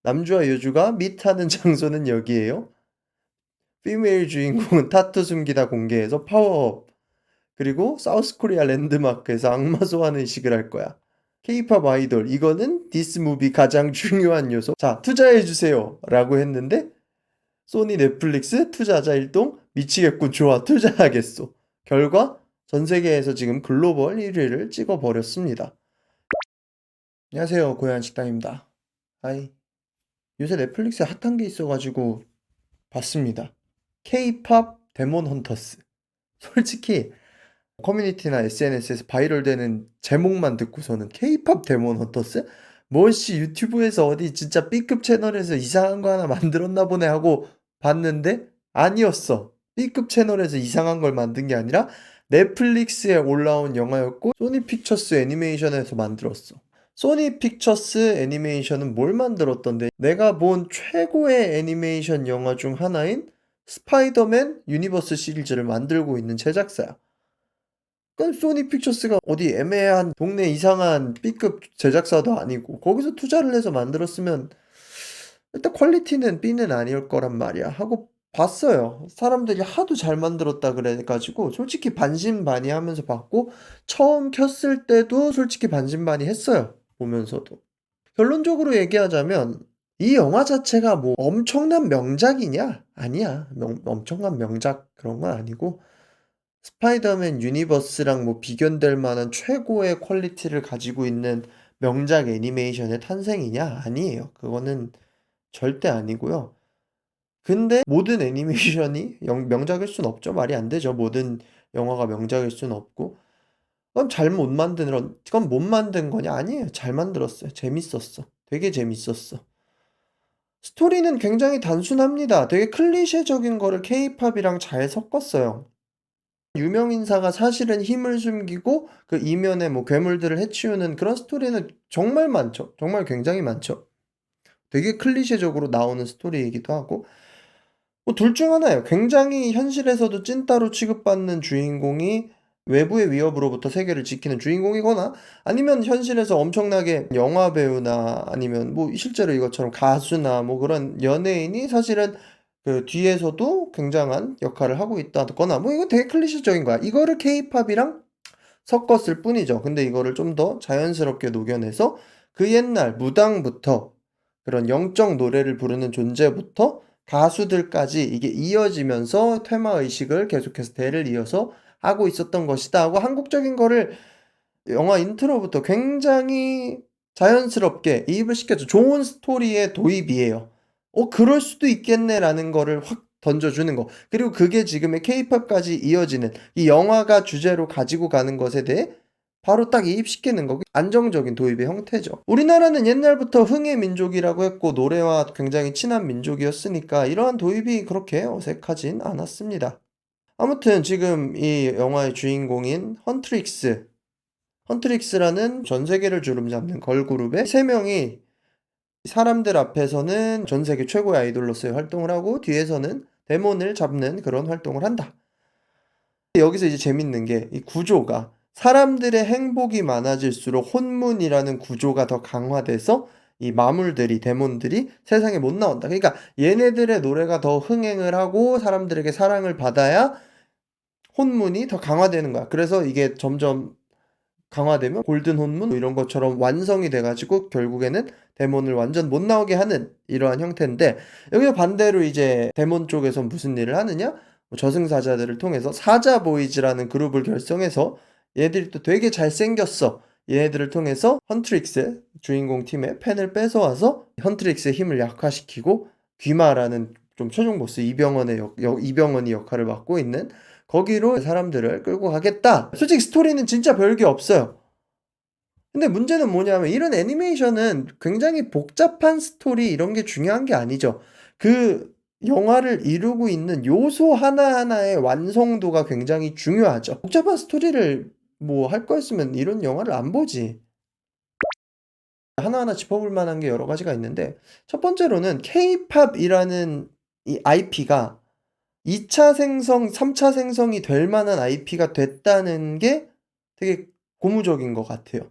남주와 여주가 미트하는 장소는 여기예요. 피메일 주인공은 타투 숨기다 공개해서 파워업. 그리고 사우스 코리아 랜드마크에서 악마 소환 의식을 할 거야. 케이팝 아이돌 이거는 디스 무비 가장 중요한 요소. 자, 투자해 주세요. 라고 했는데 소니 넷플릭스 투자자 일동 미치겠군 좋아 투자하겠소. 결과 전 세계에서 지금 글로벌 1위를 찍어버렸습니다. 안녕하세요, 고양이 식당입니다. 하이. 요새 넷플릭스에 핫한 게 있어가지고 봤습니다. K-팝 데몬 헌터스. 솔직히 커뮤니티나 SNS에서 바이럴되는 제목만 듣고서는 K-팝 데몬 헌터스? 뭐씨 유튜브에서 어디 진짜 B급 채널에서 이상한 거 하나 만들었나 보네 하고 봤는데 아니었어. B급 채널에서 이상한 걸 만든 게 아니라 넷플릭스에 올라온 영화였고 소니 픽처스 애니메이션에서 만들었어. 소니 픽처스 애니메이션은 뭘 만들었던데? 내가 본 최고의 애니메이션 영화 중 하나인 스파이더맨 유니버스 시리즈를 만들고 있는 제작사야. 그건 소니 픽처스가 어디 애매한 동네 이상한 B급 제작사도 아니고 거기서 투자를 해서 만들었으면 일단 퀄리티는 B는 아닐 거란 말이야 하고 봤어요. 사람들이 하도 잘 만들었다 그래가지고 솔직히 반신반의하면서 봤고 처음 켰을 때도 솔직히 반신반의했어요. 보면서도. 결론적으로 얘기하자면 이 영화 자체가 뭐 엄청난 명작이냐? 아니야. 엄청난 명작 그런 건 아니고 스파이더맨 유니버스랑 뭐 비견될 만한 최고의 퀄리티를 가지고 있는 명작 애니메이션의 탄생이냐? 아니에요. 그거는 절대 아니고요. 근데 모든 애니메이션이 명작일 순 없죠. 말이 안 되죠. 모든 영화가 명작일 순 없고. 그럼 그건 못 만든 거냐? 아니에요. 잘 만들었어요. 재밌었어. 되게 재밌었어. 스토리는 굉장히 단순합니다. 되게 클리셰적인 거를 케이팝이랑 잘 섞었어요. 유명 인사가 사실은 힘을 숨기고 그 이면에 뭐 괴물들을 해치우는 그런 스토리는 정말 많죠. 정말 굉장히 많죠. 되게 클리셰적으로 나오는 스토리이기도 하고 뭐 둘 중 하나예요. 굉장히 현실에서도 찐따로 취급받는 주인공이 외부의 위협으로부터 세계를 지키는 주인공이거나 아니면 현실에서 엄청나게 영화 배우나 아니면 뭐 실제로 이것처럼 가수나 뭐 그런 연예인이 사실은 그 뒤에서도 굉장한 역할을 하고 있다거나 뭐 이거 되게 클리셰적인 거야. 이거를 케이팝이랑 섞었을 뿐이죠. 근데 이거를 좀 더 자연스럽게 녹여내서 그 옛날 무당부터 그런 영적 노래를 부르는 존재부터 가수들까지 이게 이어지면서 테마 의식을 계속해서 대를 이어서 하고 있었던 것이다 하고 한국적인 거를 영화 인트로부터 굉장히 자연스럽게 이입을 시켜줘. 좋은 스토리의 도입이에요. 그럴 수도 있겠네라는 거를 확 던져주는 거. 그리고 그게 지금의 케이팝까지 이어지는 이 영화가 주제로 가지고 가는 것에 대해 바로 딱 이입시키는 거. 안정적인 도입의 형태죠. 우리나라는 옛날부터 흥의 민족이라고 했고 노래와 굉장히 친한 민족이었으니까 이러한 도입이 그렇게 어색하진 않았습니다. 아무튼 지금 이 영화의 주인공인 헌트릭스라는 전 세계를 주름잡는 걸그룹의 세 명이 사람들 앞에서는 전 세계 최고의 아이돌로서의 활동을 하고 뒤에서는 데몬을 잡는 그런 활동을 한다. 여기서 이제 재밌는 게 이 구조가 사람들의 행복이 많아질수록 혼문이라는 구조가 더 강화돼서 이 마물들이 데몬들이 세상에 못 나온다. 그러니까 얘네들의 노래가 더 흥행을 하고 사람들에게 사랑을 받아야 혼문이 더 강화되는 거야. 그래서 이게 점점 강화되면 골든 혼문 뭐 이런 것처럼 완성이 돼가지고 결국에는 데몬을 완전 못 나오게 하는 이러한 형태인데 여기서 반대로 이제 데몬 쪽에서 무슨 일을 하느냐? 뭐 저승사자들을 통해서 사자 보이즈라는 그룹을 결성해서 얘들이 또 되게 잘생겼어. 얘네들을 통해서 헌트릭스 주인공 팀의 펜을 뺏어와서 헌트릭스의 힘을 약화시키고 귀마라는 좀 최종 보스 이병헌이 역할을 맡고 있는 거기로 사람들을 끌고 가겠다. 솔직히 스토리는 진짜 별게 없어요. 근데 문제는 뭐냐면 이런 애니메이션은 굉장히 복잡한 스토리 이런 게 중요한 게 아니죠. 그 영화를 이루고 있는 요소 하나하나의 완성도가 굉장히 중요하죠. 복잡한 스토리를 뭐 할 거였으면 이런 영화를 안 보지. 하나하나 짚어볼 만한 게 여러 가지가 있는데 첫 번째로는 케이팝이라는 이 IP가 2차 생성, 3차 생성이 될 만한 IP가 됐다는 게 되게 고무적인 것 같아요.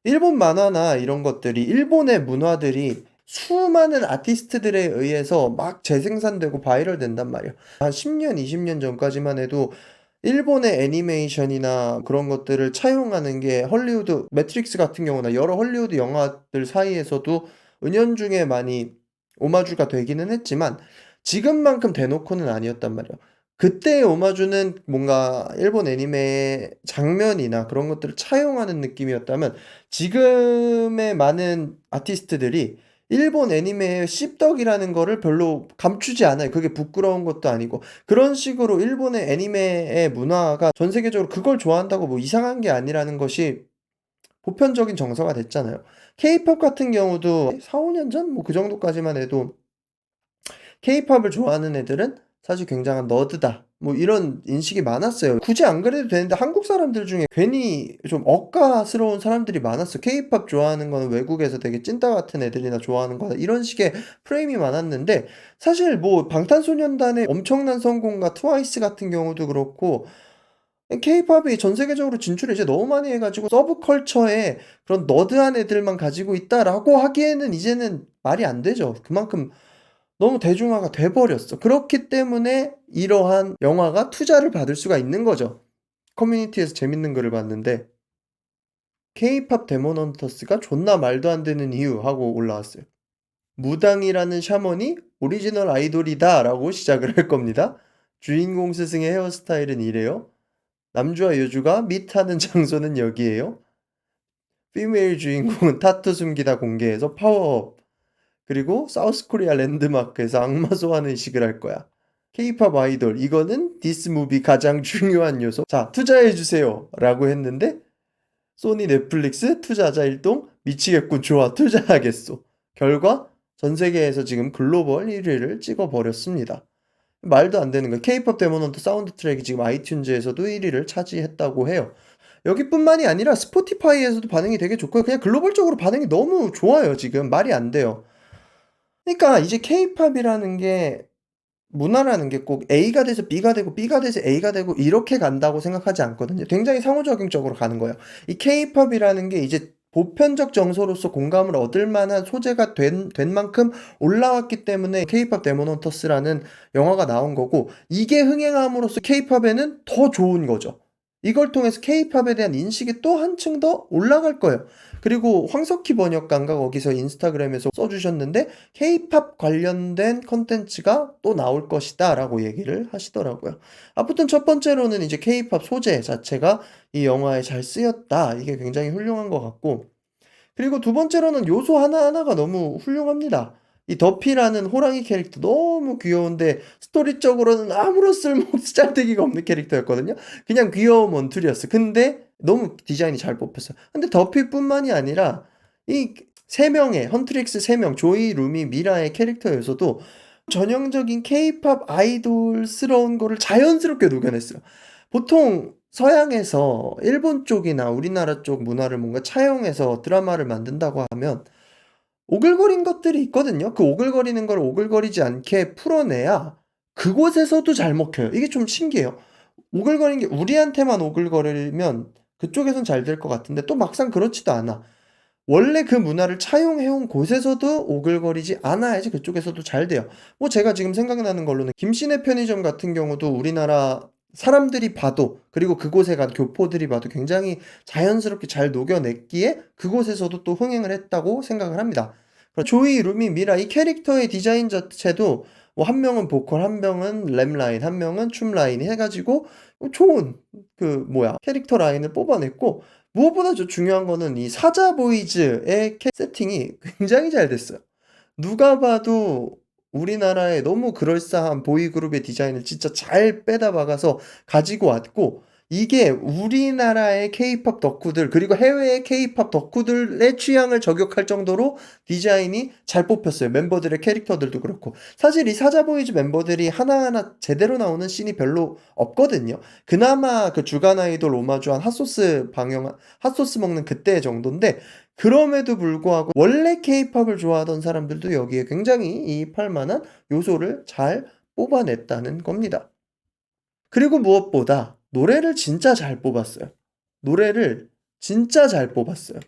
일본 만화나 이런 것들이, 일본의 문화들이 수많은 아티스트들에 의해서 막 재생산되고 바이럴 된단 말이야. 한 10 년, 20년 전까지만 해도 일본의 애니메이션이나 그런 것들을 차용하는 게 헐리우드 매트릭스 같은 경우나 여러 헐리우드 영화들 사이에서도 은연중에 많이 오마주가 되기는 했지만 지금만큼 대놓고는 아니었단 말이에요. 그때의 오마주는 뭔가 일본 애니메의 장면이나 그런 것들을 차용하는 느낌이었다면 지금의 많은 아티스트들이 일본 애니메의 씹덕이라는 거를 별로 감추지 않아요. 그게 부끄러운 것도 아니고. 그런 식으로 일본의 애니메의 문화가 전 세계적으로 그걸 좋아한다고 뭐 이상한 게 아니라는 것이 보편적인 정서가 됐잖아요. 케이팝 같은 경우도 4-5년 전 뭐 그 정도까지만 해도 케이팝을 좋아하는 애들은 사실 굉장한 너드다. 뭐 이런 인식이 많았어요. 굳이 안 그래도 되는데 한국 사람들 중에 괜히 좀 억까스러운 사람들이 많았어. 케이팝 좋아하는 거는 외국에서 되게 찐따 같은 애들이나 좋아하는 거다. 이런 식의 프레임이 많았는데 사실 뭐 방탄소년단의 엄청난 성공과 트와이스 같은 경우도 그렇고 케이팝이 전 세계적으로 진출을 이제 너무 많이 해가지고 서브컬처에 그런 너드한 애들만 가지고 있다라고 하기에는 이제는 말이 안 되죠. 그만큼 너무 대중화가 돼 버렸어. 그렇기 때문에 이러한 영화가 투자를 받을 수가 있는 거죠. 커뮤니티에서 재밌는 글을 봤는데 "케이팝 데몬 헌터스가 존나 말도 안 되는 이유." 하고 올라왔어요. "무당이라는 샤먼이 오리지널 아이돌이다."라고 시작을 할 겁니다. "주인공 스승의 헤어스타일은 이래요. 남주와 여주가 미트하는 장소는 여기에요. 피메일 주인공은 타투 숨기다 공개해서 파워업. 그리고 사우스 코리아 랜드마크에서 악마 소환 의식을 할 거야. 케이팝 아이돌 이거는 디스 무비 가장 중요한 요소. 자, 투자해 주세요. 라고 했는데 소니 넷플릭스 투자자 일동 미치겠군 좋아 투자하겠소. 결과 전 세계에서 지금 글로벌 1위를 찍어 버렸습니다. 말도 안 되는 거예요. 케이팝 데모넌트 사운드 트랙이 지금 아이튠즈에서도 1위를 차지했다고 해요. 여기뿐만이 아니라 스포티파이에서도 반응이 되게 좋고요. 그냥 글로벌적으로 반응이 너무 좋아요, 지금. 말이 안 돼요. 그러니까 이제 케이팝이라는 게 문화라는 게 꼭 A가 돼서 B가 되고 B가 돼서 A가 되고 이렇게 간다고 생각하지 않거든요. 굉장히 상호작용적으로 가는 거예요. 이 케이팝이라는 게 이제 보편적 정서로서 공감을 얻을 만한 소재가 된 만큼 올라왔기 때문에 케이팝 데몬 헌터스라는 영화가 나온 거고 이게 흥행함으로써 케이팝에는 더 좋은 거죠. 이걸 통해서 케이팝에 대한 인식이 또 한층 더 올라갈 거예요. 그리고 황석희 번역가인가 거기서 인스타그램에서 써주셨는데 케이팝 관련된 컨텐츠가 또 나올 것이다 라고 얘기를 하시더라고요. 아무튼 첫 번째로는 이제 케이팝 소재 자체가 이 영화에 잘 쓰였다. 이게 굉장히 훌륭한 것 같고 그리고 두 번째로는 요소 하나하나가 너무 훌륭합니다. 이 더피라는 호랑이 캐릭터 너무 귀여운데 스토리적으로는 아무런 쓰잘데기가 없는 캐릭터였거든요. 그냥 귀여운 원툴이었어. 근데 너무 디자인이 잘 뽑혔어요. 근데 더피뿐만이 아니라 이 세 명의 헌트릭스 3명 조이, 루미, 미라의 캐릭터 요소도 전형적인 케이팝 아이돌스러운 거를 자연스럽게 녹여냈어요. 보통 서양에서 일본 쪽이나 우리나라 쪽 문화를 뭔가 차용해서 드라마를 만든다고 하면 오글거린 것들이 있거든요. 그 오글거리는 걸 오글거리지 않게 풀어내야 그곳에서도 잘 먹혀요. 이게 좀 신기해요. 오글거리는 게 우리한테만 오글거리면 그쪽에선 잘 될 것 같은데 또 막상 그렇지도 않아. 원래 그 문화를 차용해 온 곳에서도 오글거리지 않아야지 그쪽에서도 잘 돼요. 뭐 제가 지금 생각나는 걸로는 김씨네 편의점 같은 경우도 우리나라 사람들이 봐도 그리고 그곳에 간 교포들이 봐도 굉장히 자연스럽게 잘 녹여냈기에 그곳에서도 또 흥행을 했다고 생각을 합니다. 조이, 루미, 미라 이 캐릭터의 디자인 자체도 뭐 한 명은 보컬, 한 명은 랩 라인, 한 명은 춤 라인 해가지고 좋은 그 뭐야 캐릭터 라인을 뽑아냈고 무엇보다 중요한 거는 이 사자 보이즈의 세팅이 굉장히 잘 됐어요. 누가 봐도 우리나라의 너무 그럴싸한 보이그룹의 디자인을 진짜 잘 빼다 박아서 가지고 왔고 이게 우리나라의 케이팝 덕후들 그리고 해외의 케이팝 덕후들의 취향을 저격할 정도로 디자인이 잘 뽑혔어요. member들의 캐릭터들도 그렇고 사실 이 사자보이즈 멤버들이 하나하나 제대로 나오는 씬이 별로 없거든요. 그나마 그 주간 아이돌 오마주한 핫소스 먹는 그때 정도인데 그럼에도 불구하고 원래 케이팝을 좋아하던 사람들도 여기에 굉장히 이입할 만한 요소를 잘 뽑아냈다는 겁니다. 그리고 무엇보다 노래를 진짜 잘 뽑았어요. 노래를 진짜 잘 뽑았어요.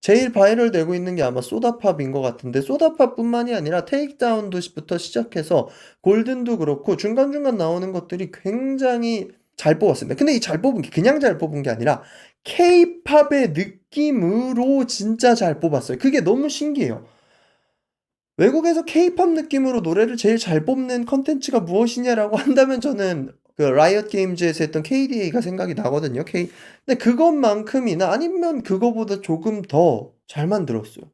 제일 바이럴 되고 있는 게 아마 소다팝인 것 같은데 소다팝뿐만이 아니라 테이크다운도 부터 시작해서 골든도 그렇고 중간중간 나오는 것들이 굉장히 잘 뽑았습니다. 근데 이 잘 뽑은 게 그냥 잘 뽑은 게 아니라 케이팝의 느낌으로 진짜 잘 뽑았어요. 그게 너무 신기해요. 외국에서 케이팝 느낌으로 노래를 제일 잘 뽑는 콘텐츠가 무엇이냐라고 한다면 저는 그 라이엇 게임즈에서 했던 KDA가 생각이 나거든요. 근데 그것만큼이나 아니면 그거보다 조금 더 잘 만들었어요.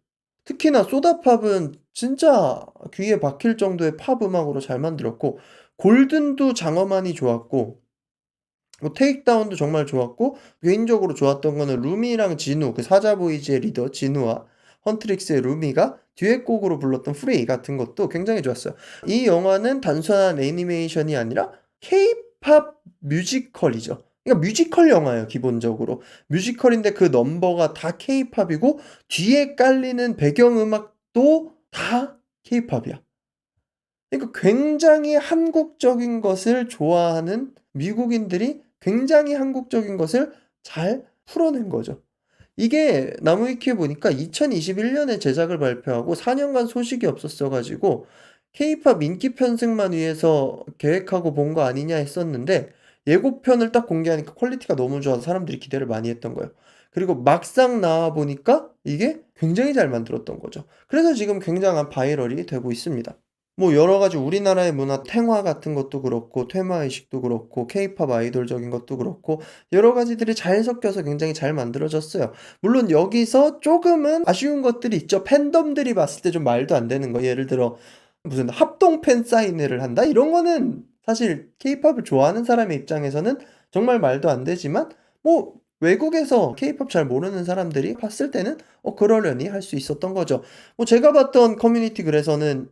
특히나 소다팝은 진짜 귀에 박힐 정도의 팝 음악으로 잘 만들었고 골든도 장어만이 좋았고 뭐 테이크다운도 정말 좋았고 개인적으로 좋았던 거는 루미랑 진우 그 사자보이즈의 리더 진우와 헌트릭스의 루미가 듀엣곡으로 불렀던 프레이 같은 것도 굉장히 좋았어요. 이 영화는 단순한 애니메이션이 아니라 케이팝 뮤지컬이죠. 그러니까 뮤지컬 영화예요, 기본적으로. 뮤지컬인데 그 넘버가 다 케이팝이고 뒤에 깔리는 배경음악도 다 케이팝이야. 그러니까 굉장히 한국적인 것을 좋아하는 미국인들이 굉장히 한국적인 것을 잘 풀어낸 거죠. 이게 나무위키에 보니까 2021년에 제작을 발표하고 4년간 소식이 없었어 가지고 케이팝 인기 편승만 위해서 계획하고 본 거 아니냐 했었는데 예고편을 딱 공개하니까 퀄리티가 너무 좋아서 사람들이 기대를 많이 했던 거예요. 그리고 막상 나와 보니까 이게 굉장히 잘 만들었던 거죠. 그래서 지금 굉장한 바이럴이 되고 있습니다. 뭐 여러 가지 우리나라의 문화 탱화 같은 것도 그렇고 퇴마 의식도 그렇고 케이팝 아이돌적인 것도 그렇고 여러 가지들이 잘 섞여서 굉장히 잘 만들어졌어요. 물론 여기서 조금은 아쉬운 것들이 있죠. 팬덤들이 봤을 때 좀 말도 안 되는 거. 예를 들어 무슨 합동 팬 사인회를 한다? 이런 거는 사실 케이팝을 좋아하는 사람의 입장에서는 정말 말도 안 되지만 뭐 외국에서 케이팝 잘 모르는 사람들이 봤을 때는 그러려니 할 수 있었던 거죠. 뭐 제가 봤던 커뮤니티 글에서는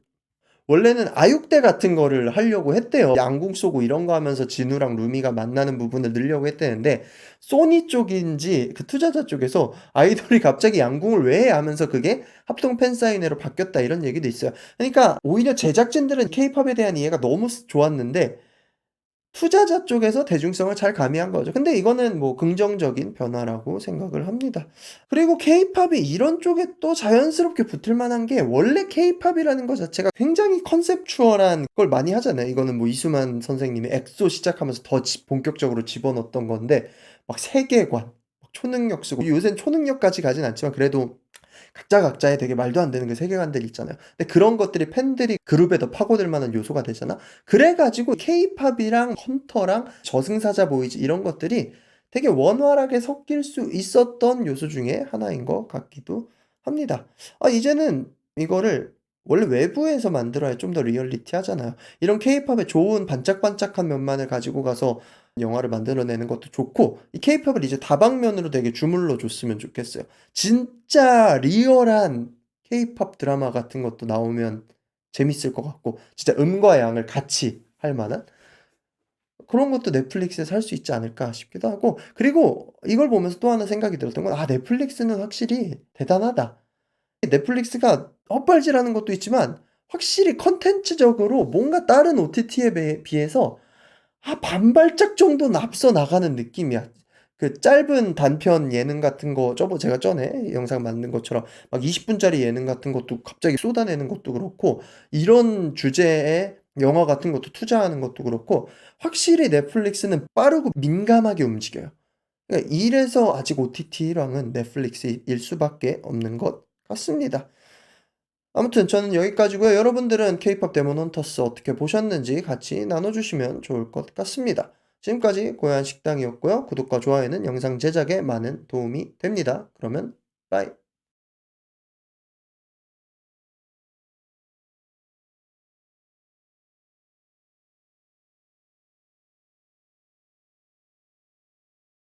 원래는 아육대 같은 거를 하려고 했대요. 양궁 쏘고 이런 거 하면서 진우랑 루미가 만나는 부분을 넣으려고 했대는데 소니 쪽인지 그 투자자 쪽에서 아이돌이 갑자기 양궁을 왜 해? 하면서 그게 합동 팬사인회로 바뀌었다 이런 얘기도 있어요. 그러니까 오히려 제작진들은 케이팝에 대한 이해가 너무 좋았는데 투자자 쪽에서 대중성을 잘 가미한 거죠. 근데 이거는 뭐 긍정적인 변화라고 생각을 합니다. 그리고 케이팝이 이런 쪽에 또 자연스럽게 붙을 만한 게 원래 케이팝이라는 것 자체가 굉장히 컨셉추얼한 걸 많이 하잖아요. 이거는 뭐 이수만 선생님이 엑소 시작하면서 더 본격적으로 집어넣었던 건데 막 세계관, 막 초능력 쓰고 요새는 초능력까지 가진 않지만 그래도 각자 각자의 되게 말도 안 되는 그 세계관들 있잖아요. 근데 그런 것들이 팬들이 그룹에 더 파고들 만한 요소가 되잖아. 그래 가지고 케이팝이랑 헌터랑 저승사자 보이즈 이런 것들이 되게 원활하게 섞일 수 있었던 요소 중에 하나인 것 같기도 합니다. 이제는 이거를 원래 외부에서 만들어야 좀 더 리얼리티하잖아요. 이런 케이팝의 좋은 반짝반짝한 면만을 가지고 가서 영화를 만들어내는 것도 좋고 이 케이팝을 이제 다방면으로 되게 주물러 줬으면 좋겠어요. 진짜 리얼한 케이팝 드라마 같은 것도 나오면 재밌을 것 같고 진짜 음과 양을 같이 할 만한 그런 것도 넷플릭스에서 할 수 있지 않을까 싶기도 하고 그리고 이걸 보면서 또 하나 생각이 들었던 건 '아 넷플릭스는 확실히 대단하다.' 넷플릭스가 헛발질하는 것도 있지만 확실히 콘텐츠적으로 뭔가 다른 OTT에 비해서 반발짝 정도는 앞서 나가는 느낌이야. 그 짧은 단편 예능 같은 거 제가 전에 영상 만든 것처럼 막 20 분짜리 예능 같은 것도 갑자기 쏟아내는 것도 그렇고 이런 주제의 영화 같은 것도 투자하는 것도 그렇고 확실히 넷플릭스는 빠르고 민감하게 움직여요. 그러니까 이래서 아직 OTT랑은 넷플릭스일 수밖에 없는 것 같습니다. 아무튼 저는 여기까지고요. 여러분들은 케이팝 데몬 헌터스 어떻게 보셨는지 같이 나눠주시면 좋을 것 같습니다. 지금까지 고요한 식당이었고요. 구독과 좋아요는 영상 제작에 많은 도움이 됩니다. 그러면 빠이.